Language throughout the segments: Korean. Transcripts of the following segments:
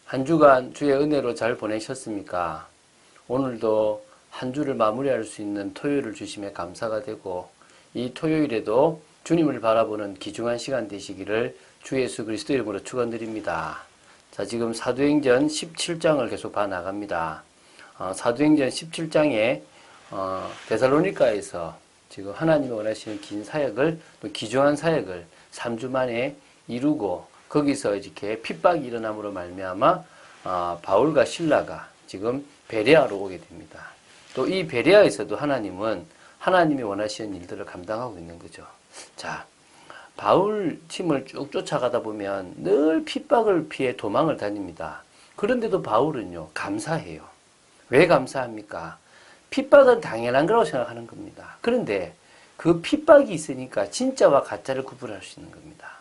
한 주간 주의 은혜로 잘 보내셨습니까? 오늘도 한 주를 마무리할 수 있는 토요일을 주심에 감사가 되고, 이 토요일에도 주님을 바라보는 귀중한 시간 되시기를 주 예수 그리스도 이름으로 축원드립니다. 자, 지금 사도행전 17장을 계속 봐나갑니다. 사도행전 17장에 데살로니가에서 지금 하나님이 원하시는 긴 사역을, 또 귀중한 사역을 3주 만에 이루고, 거기서 이렇게 핍박이 일어남으로 말미암아 바울과 실라가 지금 베레아로 오게 됩니다. 또 이 베레아에서도 하나님은 하나님이 원하시는 일들을 감당하고 있는 거죠. 자, 바울 팀을 쭉 쫓아가다 보면 늘 핍박을 피해 도망을 다닙니다. 그런데도 바울은요, 감사해요. 왜 감사합니까? 핍박은 당연한 거라고 생각하는 겁니다. 그런데 그 핍박이 있으니까 진짜와 가짜를 구분할 수 있는 겁니다.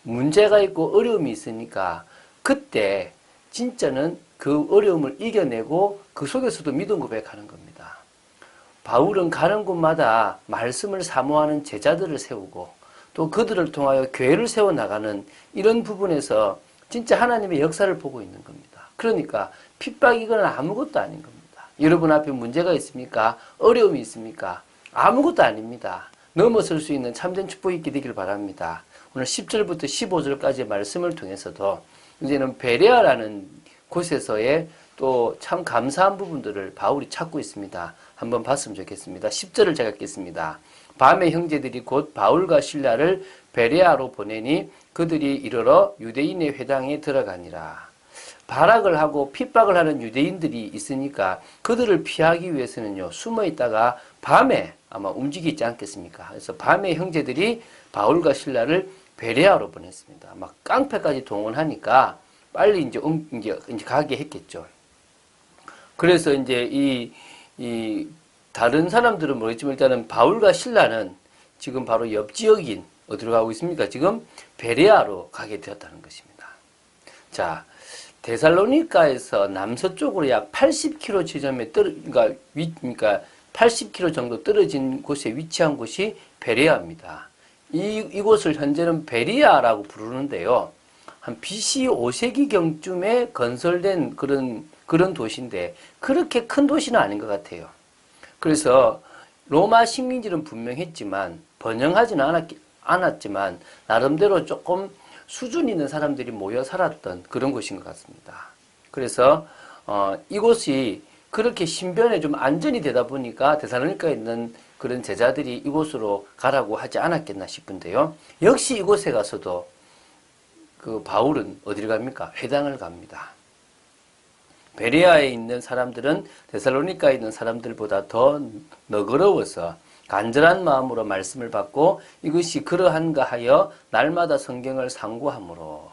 문제가 있고 어려움이 있으니까 그때 진짜는 그 어려움을 이겨내고 그 속에서도 믿음 고백하는 겁니다. 바울은 가는 곳마다 말씀을 사모하는 제자들을 세우고 또 그들을 통하여 교회를 세워나가는 이런 부분에서 진짜 하나님의 역사를 보고 있는 겁니다. 그러니까 핍박이거나 아무것도 아닌 겁니다. 여러분 앞에 문제가 있습니까? 어려움이 있습니까? 아무것도 아닙니다. 넘어설 수 있는 참된 축복이 있게 되길 바랍니다. 오늘 10절부터 15절까지의 말씀을 통해서도 이제는 베레아라는 곳에서의 또 참 감사한 부분들을 바울이 찾고 있습니다. 한번 봤으면 좋겠습니다. 10절을 제가 읽겠습니다. 밤에 형제들이 곧 바울과 실라를 베레아로 보내니 그들이 이르러 유대인의 회당에 들어가니라. 발악을 하고 핍박을 하는 유대인들이 있으니까 그들을 피하기 위해서는요, 숨어 있다가 밤에 아마 움직이지 않겠습니까? 그래서 밤에 형제들이 바울과 실라를 베레아로 보냈습니다. 막 깡패까지 동원하니까 빨리 이제 가게 했겠죠. 그래서 이제 이 다른 사람들은 모르겠지만 일단은 바울과 실라는 지금 바로 옆 지역인 어디로 가고 있습니까? 지금 베레아로 가게 되었다는 것입니다. 자, 데살로니가에서 남서쪽으로 약 80km 지점에 그러니까 80km 정도 떨어진 곳에 위치한 곳이 베레아입니다. 이곳을 현재는 베리아라고 부르는데요. 한 BC 5세기경쯤에 건설된 그런 도시인데 그렇게 큰 도시는 아닌 것 같아요. 그래서 로마 식민지는 분명했지만 번영하지는 않았지만 나름대로 조금 수준 있는 사람들이 모여 살았던 그런 곳인 것 같습니다. 그래서 이곳이 그렇게 신변에 좀 안전이 되다 보니까 데살로니가에 있는 그런 제자들이 이곳으로 가라고 하지 않았겠나 싶은데요. 역시 이곳에 가서도 그 바울은 어디를 갑니까? 회당을 갑니다. 베레아에 있는 사람들은 데살로니가에 있는 사람들보다 더 너그러워서 간절한 마음으로 말씀을 받고 이것이 그러한가 하여 날마다 성경을 상고함으로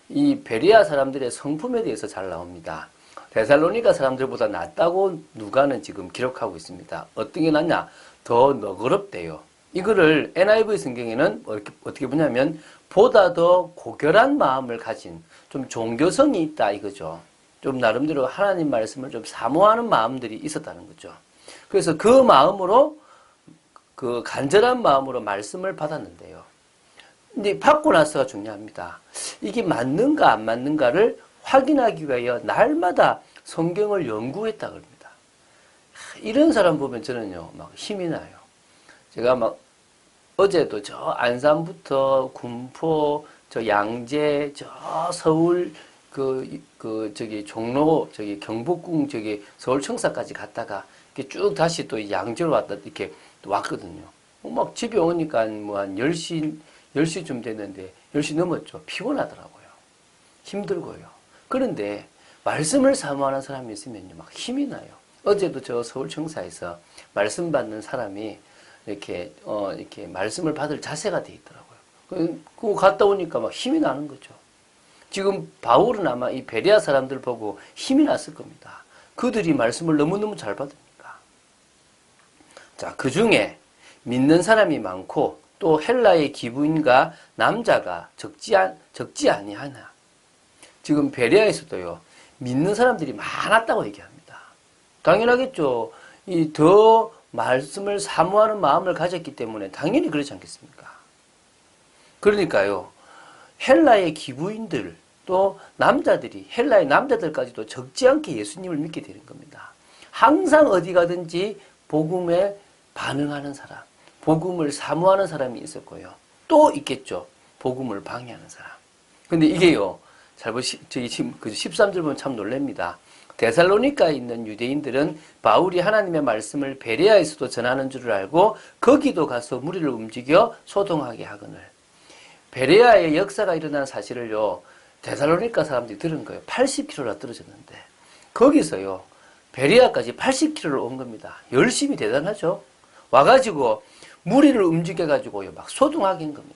이 베레아 사람들의 성품에 대해서 잘 나옵니다. 데살로니가 사람들보다 낫다고 누가는 지금 기록하고 있습니다. 어떤 게 낫냐? 더 너그럽대요. 이거를 NIV 성경에는 어떻게 보냐면 보다 더 고결한 마음을 가진 좀 종교성이 있다 이거죠. 좀 나름대로 하나님 말씀을 좀 사모하는 마음들이 있었다는 거죠. 그래서 그 마음으로 그 간절한 마음으로 말씀을 받았는데요. 근데 받고 나서가 중요합니다. 이게 맞는가 안 맞는가를 확인하기 위하여 날마다 성경을 연구했다 그럽니다. 이런 사람 보면 저는요, 막 힘이 나요. 제가 막 어제도 저 안산부터 군포, 저 양재, 저 서울, 종로, 경복궁, 서울 청사까지 갔다가 이렇게 쭉 다시 또 양재로 왔다 이렇게 또 왔거든요. 막 집에 오니까 뭐 한 10시쯤 됐는데 10시 넘었죠. 피곤하더라고요. 힘들고요. 그런데 말씀을 사모하는 사람이 있으면요, 막 힘이 나요. 어제도 저 서울 청사에서 말씀 받는 사람이 이렇게 말씀을 받을 자세가 돼 있더라고요. 그거 갔다 오니까 막 힘이 나는 거죠. 지금 바울은 아마 이 베레아 사람들 보고 힘이 났을 겁니다. 그들이 말씀을 너무너무 잘 받으니까. 자, 그 중에 믿는 사람이 많고 또 헬라의 기부인과 남자가 적지 아니하나. 지금 베레아에서도요, 믿는 사람들이 많았다고 얘기합니다. 당연하겠죠. 이 더 말씀을 사모하는 마음을 가졌기 때문에 당연히 그렇지 않겠습니까? 그러니까요, 헬라의 기부인들, 또 남자들이 헬라의 남자들까지도 적지 않게 예수님을 믿게 되는 겁니다. 항상 어디 가든지 복음에 반응하는 사람, 복음을 사모하는 사람이 있었고요. 또 있겠죠. 복음을 방해하는 사람. 근데 이게요. 저기 지금 13절 보면 참 놀랍니다. 데살로니카에 있는 유대인들은 바울이 하나님의 말씀을 베레아에서도 전하는 줄을 알고 거기도 가서 무리를 움직여 소동하게 하거늘. 베레아의 역사가 일어난 사실을요. 데살로니카 사람들이 들은 거예요. 80km나 떨어졌는데 거기서요. 베레아까지 80km를 온 겁니다. 열심히 대단하죠. 와가지고 무리를 움직여가지고요. 막 소동하게 한 겁니다.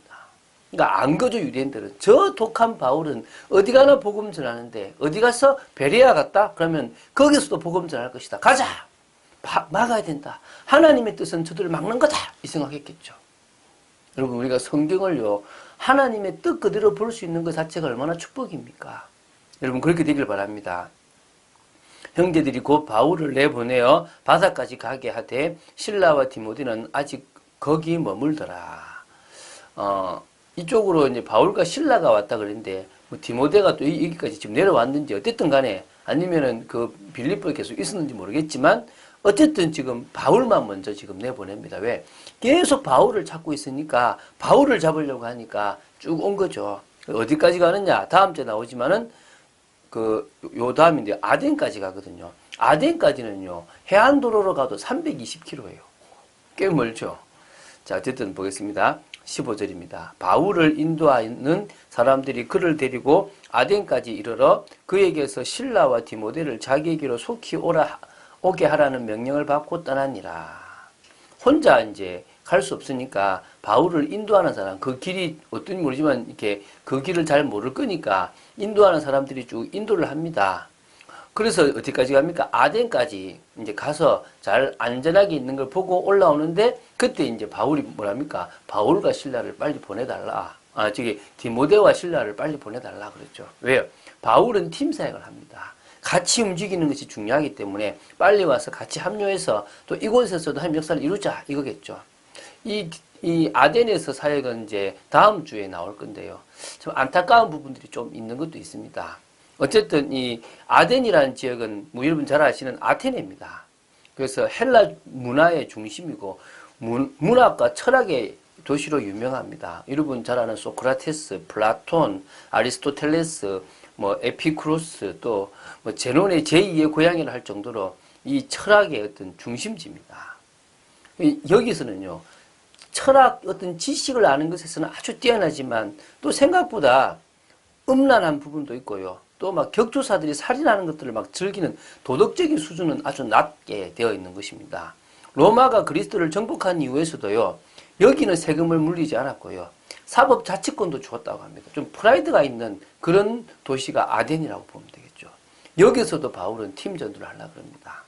그러니까 안 거죠, 유대인들은. 저 독한 바울은 어디 가나 복음 전하는데 어디 가서 베레아 갔다? 그러면 거기서도 복음 전할 것이다. 가자! 막아야 된다. 하나님의 뜻은 저들을 막는 거다! 이 생각했겠죠. 여러분, 우리가 성경을요, 하나님의 뜻 그대로 볼 수 있는 것 자체가 얼마나 축복입니까? 여러분, 그렇게 되길 바랍니다. 형제들이 곧 바울을 내보내어 바다까지 가게 하되 실라와 디모데는 아직 거기 머물더라. 이쪽으로 이제 바울과 실라가 왔다 그랬는데 뭐 디모데가 또 여기까지 지금 내려왔는지 어쨌든 간에 아니면은 그 빌립보에 계속 있었는지 모르겠지만 어쨌든 지금 바울만 먼저 지금 내보냅니다. 왜? 계속 바울을 찾고 있으니까 바울을 잡으려고 하니까 쭉 온 거죠. 어디까지 가느냐? 다음 주에 나오지만은 요 다음인데 아덴까지 가거든요. 아덴까지는요. 해안도로로 가도 320km예요. 꽤 멀죠. 자, 어쨌든 보겠습니다. 15절입니다. 바울을 인도하는 사람들이 그를 데리고 아덴까지 이르러 그에게서 실라와 디모데를 자기에게로 속히 오게 하라는 명령을 받고 떠나니라. 혼자 이제 갈 수 없으니까 바울을 인도하는 사람, 그 길이 어떤지 모르지만 이렇게 그 길을 잘 모를 거니까 인도하는 사람들이 쭉 인도를 합니다. 그래서 어디까지 갑니까? 아덴까지 이제 가서 잘 안전하게 있는 걸 보고 올라오는데 그때 이제 바울이 뭐랍니까? 바울과 실라를 빨리 보내달라. 디모데와 실라를 빨리 보내달라 그랬죠. 왜요? 바울은 팀 사역을 합니다. 같이 움직이는 것이 중요하기 때문에 빨리 와서 같이 합류해서 또 이곳에서도 한 역사를 이루자 이거겠죠. 이 아덴에서 사역은 이제 다음 주에 나올 건데요. 좀 안타까운 부분들이 좀 있는 것도 있습니다. 어쨌든 이 아덴이라는 지역은 뭐 여러분 잘 아시는 아테네입니다. 그래서 헬라 문화의 중심이고 문학과 철학의 도시로 유명합니다. 여러분 잘 아는 소크라테스, 플라톤, 아리스토텔레스, 뭐 에피쿠로스 또 뭐 제논의 제2의 고향이라 할 정도로 이 철학의 어떤 중심지입니다. 여기서는요. 철학 어떤 지식을 아는 것에서는 아주 뛰어나지만 또 생각보다 음란한 부분도 있고요. 또 막 격투사들이 살인하는 것들을 막 즐기는 도덕적인 수준은 아주 낮게 되어 있는 것입니다. 로마가 그리스도를 정복한 이후에서도요. 여기는 세금을 물리지 않았고요. 사법 자치권도 주었다고 합니다. 좀 프라이드가 있는 그런 도시가 아덴이라고 보면 되겠죠. 여기서도 바울은 팀 전투를 하려고 합니다.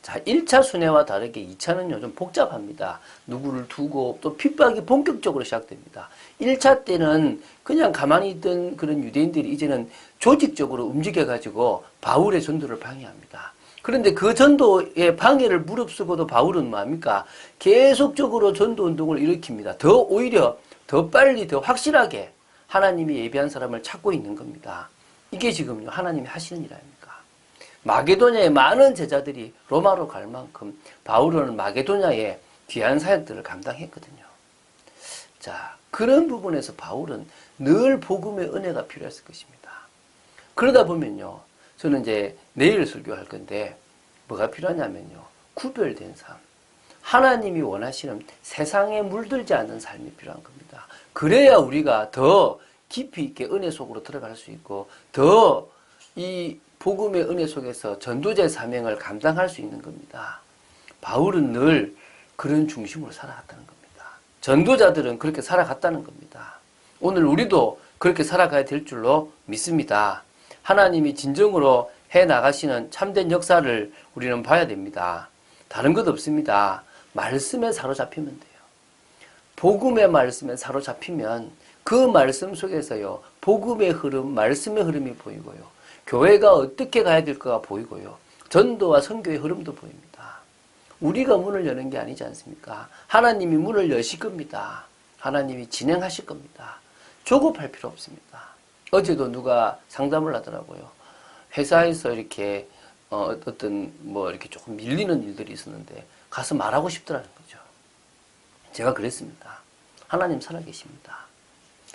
자, 1차 순회와 다르게 2차는요, 좀 복잡합니다. 누구를 두고 또 핍박이 본격적으로 시작됩니다. 1차 때는 그냥 가만히 있던 그런 유대인들이 이제는 조직적으로 움직여가지고 바울의 전도를 방해합니다. 그런데 그 전도의 방해를 무릅쓰고도 바울은 뭐합니까? 계속적으로 전도 운동을 일으킵니다. 오히려 더 빨리, 더 확실하게 하나님이 예비한 사람을 찾고 있는 겁니다. 이게 지금요, 하나님이 하시는 일 아닙니까? 마게도냐의 많은 제자들이 로마로 갈 만큼 바울은 마게도냐의 귀한 사역들을 감당했거든요. 자, 그런 부분에서 바울은 늘 복음의 은혜가 필요했을 것입니다. 그러다 보면요, 저는 이제 내일 설교할 건데 뭐가 필요하냐면요, 구별된 삶. 하나님이 원하시는 세상에 물들지 않는 삶이 필요한 겁니다. 그래야 우리가 더 깊이 있게 은혜 속으로 들어갈 수 있고 더 이 복음의 은혜 속에서 전도자의 사명을 감당할 수 있는 겁니다. 바울은 늘 그런 중심으로 살아갔다는 겁니다. 전도자들은 그렇게 살아갔다는 겁니다. 오늘 우리도 그렇게 살아가야 될 줄로 믿습니다. 하나님이 진정으로 해나가시는 참된 역사를 우리는 봐야 됩니다. 다른 것 없습니다. 말씀에 사로잡히면 돼요. 복음의 말씀에 사로잡히면 그 말씀 속에서요, 복음의 흐름, 말씀의 흐름이 보이고요. 교회가 어떻게 가야 될까가 보이고요. 전도와 선교의 흐름도 보입니다. 우리가 문을 여는 게 아니지 않습니까? 하나님이 문을 여실 겁니다. 하나님이 진행하실 겁니다. 조급할 필요 없습니다. 어제도 누가 상담을 하더라고요. 회사에서 이렇게 어떤 뭐 이렇게 조금 밀리는 일들이 있었는데 가서 말하고 싶더라는 거죠. 제가 그랬습니다. 하나님 살아계십니다.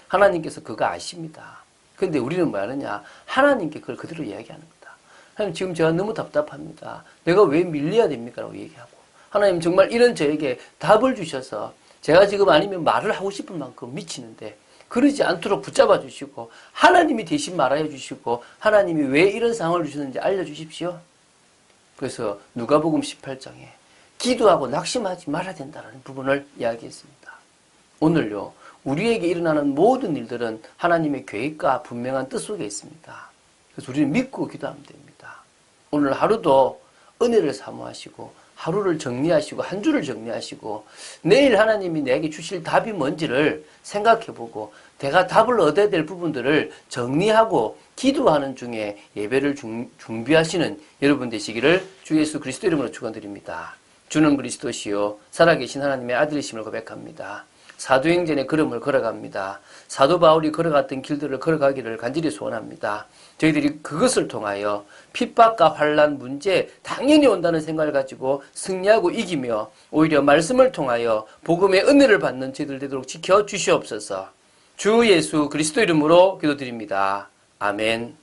하나님께서 그거 아십니다. 근데 우리는 뭐 하느냐? 하나님께 그걸 그대로 이야기하는 거다. 하나님 지금 제가 너무 답답합니다. 내가 왜 밀려야 됩니까? 라고 얘기하고 하나님 정말 이런 저에게 답을 주셔서 제가 지금 아니면 말을 하고 싶은 만큼 미치는데 그러지 않도록 붙잡아 주시고 하나님이 대신 말하여 주시고 하나님이 왜 이런 상황을 주셨는지 알려주십시오. 그래서 누가복음 18장에 기도하고 낙심하지 말아야 된다는 부분을 이야기했습니다. 오늘요. 우리에게 일어나는 모든 일들은 하나님의 계획과 분명한 뜻 속에 있습니다. 그래서 우리는 믿고 기도하면 됩니다. 오늘 하루도 은혜를 사모하시고 하루를 정리하시고 한 주를 정리하시고 내일 하나님이 내게 주실 답이 뭔지를 생각해보고 내가 답을 얻어야 될 부분들을 정리하고 기도하는 중에 예배를 준비하시는 여러분 되시기를 주 예수 그리스도 이름으로 축원드립니다. 주는 그리스도시요 살아계신 하나님의 아들이심을 고백합니다. 사도행전의 걸음을 걸어갑니다. 사도 바울이 걸어갔던 길들을 걸어가기를 간절히 소원합니다. 저희들이 그것을 통하여 핍박과 환난 문제 당연히 온다는 생각을 가지고 승리하고 이기며 오히려 말씀을 통하여 복음의 은혜를 받는 저희들 되도록 지켜주시옵소서. 주 예수 그리스도 이름으로 기도드립니다. 아멘.